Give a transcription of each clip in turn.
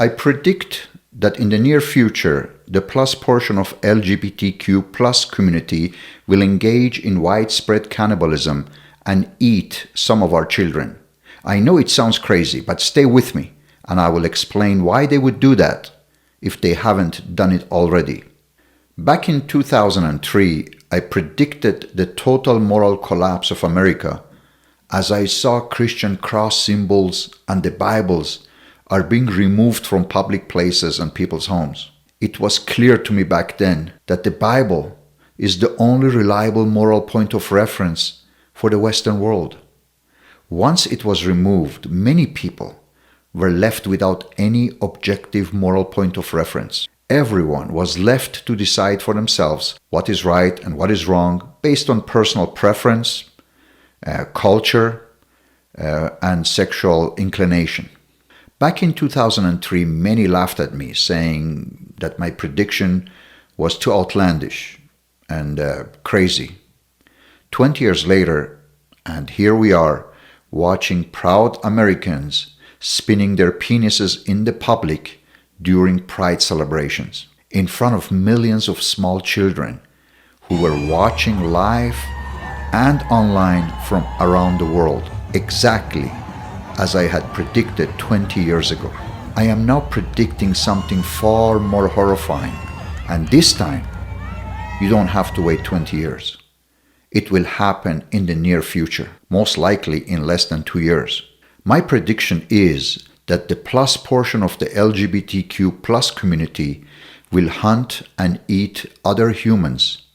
I predict that in the near future, the plus portion of LGBTQ plus community will engage in widespread cannibalism and eat some of our children. I know it sounds crazy, but stay with me, and I will explain why they would do that if they haven't done it already. Back in 2003, I predicted the total moral collapse of America as I saw Christian cross symbols and the Bibles are being removed from public places and people's homes. It was clear to me back then that the Bible is the only reliable moral point of reference for the Western world. Once it was removed, many people were left without any objective moral point of reference. Everyone was left to decide for themselves what is right and what is wrong based on personal preference, culture, and sexual inclination. Back in 2003, many laughed at me, saying that my prediction was too outlandish and crazy. 20 years later, and here we are, watching proud Americans spinning their penises in the public during Pride celebrations, in front of millions of small children who were watching live and online from around the world, exactly as I had predicted 20 years ago. I am now predicting something far more horrifying, and this time, you don't have to wait 20 years. It will happen in the near future, most likely in less than 2 years. My prediction is that the plus portion of the LGBTQ plus community will hunt and eat other humans,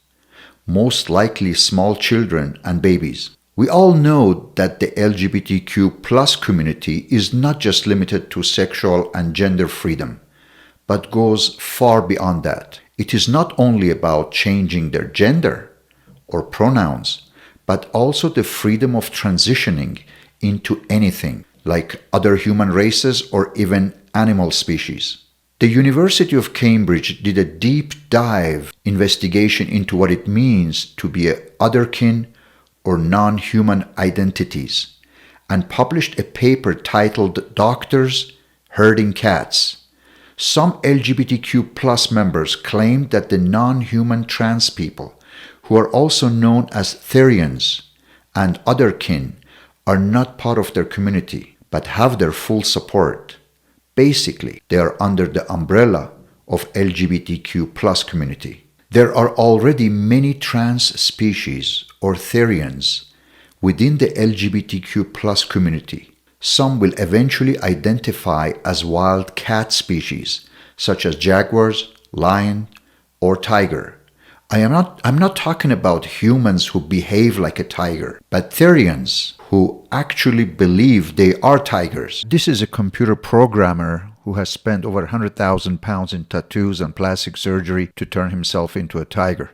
most likely small children and babies. We all know that the LGBTQ plus community is not just limited to sexual and gender freedom, but goes far beyond that. It is not only about changing their gender or pronouns, but also the freedom of transitioning into anything, like other human races or even animal species. The University of Cambridge did a deep dive investigation into what it means to be a Otherkin or non-human identities and published a paper titled Doctors Herding Cats. Some LGBTQ plus members claimed that the non-human trans people, who are also known as Therians and Otherkin, are not part of their community, but have their full support. Basically, they are under the umbrella of LGBTQ plus community. There are already many trans species or Therians within the LGBTQ plus community. Some will eventually identify as wild cat species, such as jaguars, lion, or tiger. I'm not talking about humans who behave like a tiger, but Therians who actually believe they are tigers. This is a computer programmer who has spent over 100,000 pounds in tattoos and plastic surgery to turn himself into a tiger.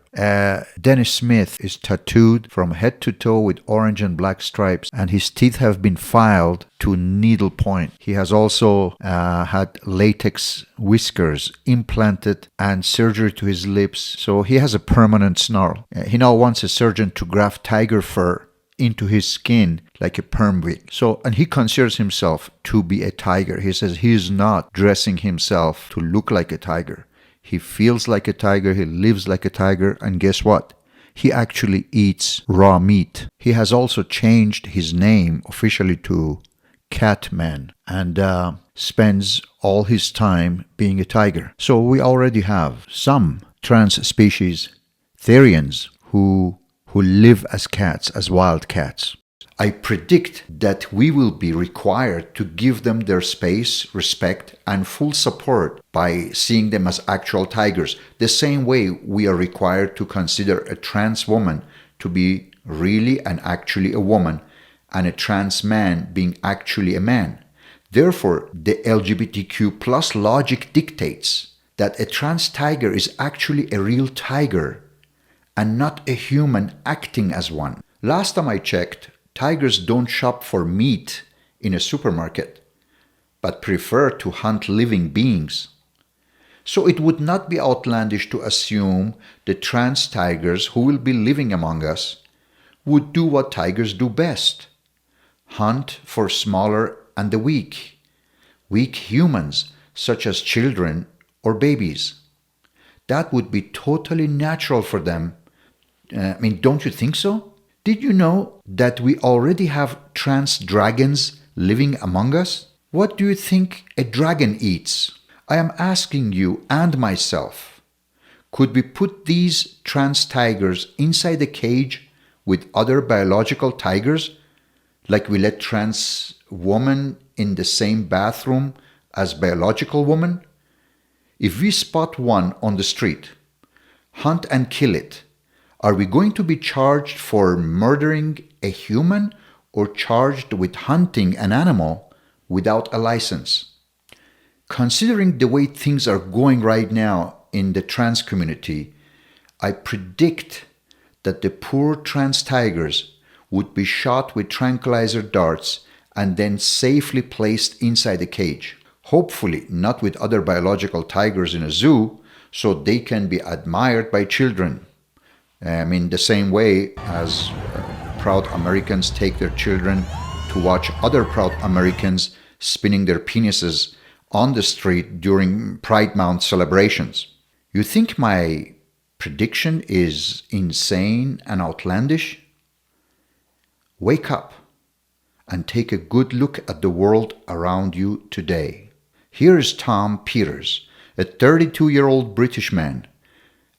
Dennis Smith is tattooed from head to toe with orange and black stripes, and his teeth have been filed to needle point. He has also had latex whiskers implanted and surgery to his lips, so he has a permanent snarl. He now wants a surgeon to graft tiger fur into his skin like a perm wig. And he considers himself to be a tiger. He says he is not dressing himself to look like a tiger. He feels like a tiger, he lives like a tiger, and guess what? He actually eats raw meat. He has also changed his name officially to Catman and spends all his time being a tiger. So we already have some trans species, Therians, who live as cats, as wild cats. I predict that we will be required to give them their space, respect, and full support by seeing them as actual tigers, the same way we are required to consider a trans woman to be really and actually a woman, and a trans man being actually a man. Therefore, the LGBTQ plus logic dictates that a trans tiger is actually a real tiger and not a human acting as one. Last time I checked, tigers don't shop for meat in a supermarket, but prefer to hunt living beings. So it would not be outlandish to assume the trans tigers who will be living among us would do what tigers do best: hunt for smaller and the weak humans, such as children or babies. That would be totally natural for them. Don't you think so? Did you know that we already have trans dragons living among us? What do you think a dragon eats? I am asking you and myself, could we put these trans tigers inside a cage with other biological tigers, like we let trans women in the same bathroom as biological women? If we spot one on the street, hunt and kill it, are we going to be charged for murdering a human or charged with hunting an animal without a license? Considering the way things are going right now in the trans community, I predict that the poor trans tigers would be shot with tranquilizer darts and then safely placed inside a cage. Hopefully not with other biological tigers in a zoo, so they can be admired by children. The same way as proud Americans take their children to watch other proud Americans spinning their penises on the street during Pride Month celebrations. You think my prediction is insane and outlandish? Wake up and take a good look at the world around you today. Here is Tom Peters, a 32-year-old British man,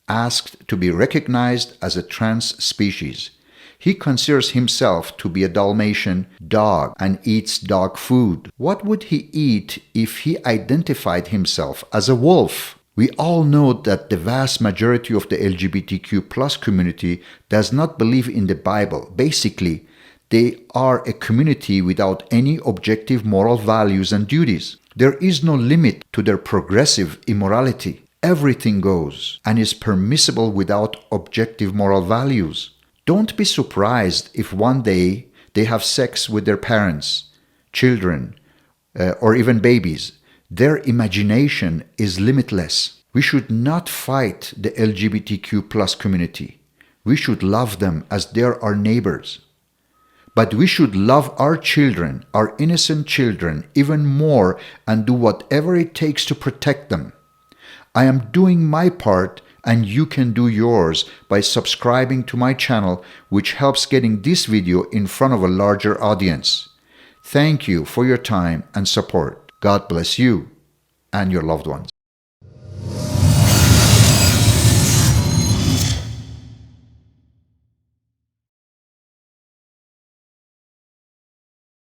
asked to be recognized as a trans species. He considers himself to be a Dalmatian dog and eats dog food. What would he eat if he identified himself as a wolf? We all know that the vast majority of the LGBTQ plus community does not believe in the Bible. Basically, they are a community without any objective moral values and duties. There is no limit to their progressive immorality. Everything goes and is permissible without objective moral values. Don't be surprised if one day they have sex with their parents, children, or even babies. Their imagination is limitless. We should not fight the LGBTQ plus community. We should love them as they are our neighbors. But we should love our children, our innocent children, even more and do whatever it takes to protect them. I am doing my part and you can do yours by subscribing to my channel, which helps getting this video in front of a larger audience. Thank you for your time and support. God bless you and your loved ones.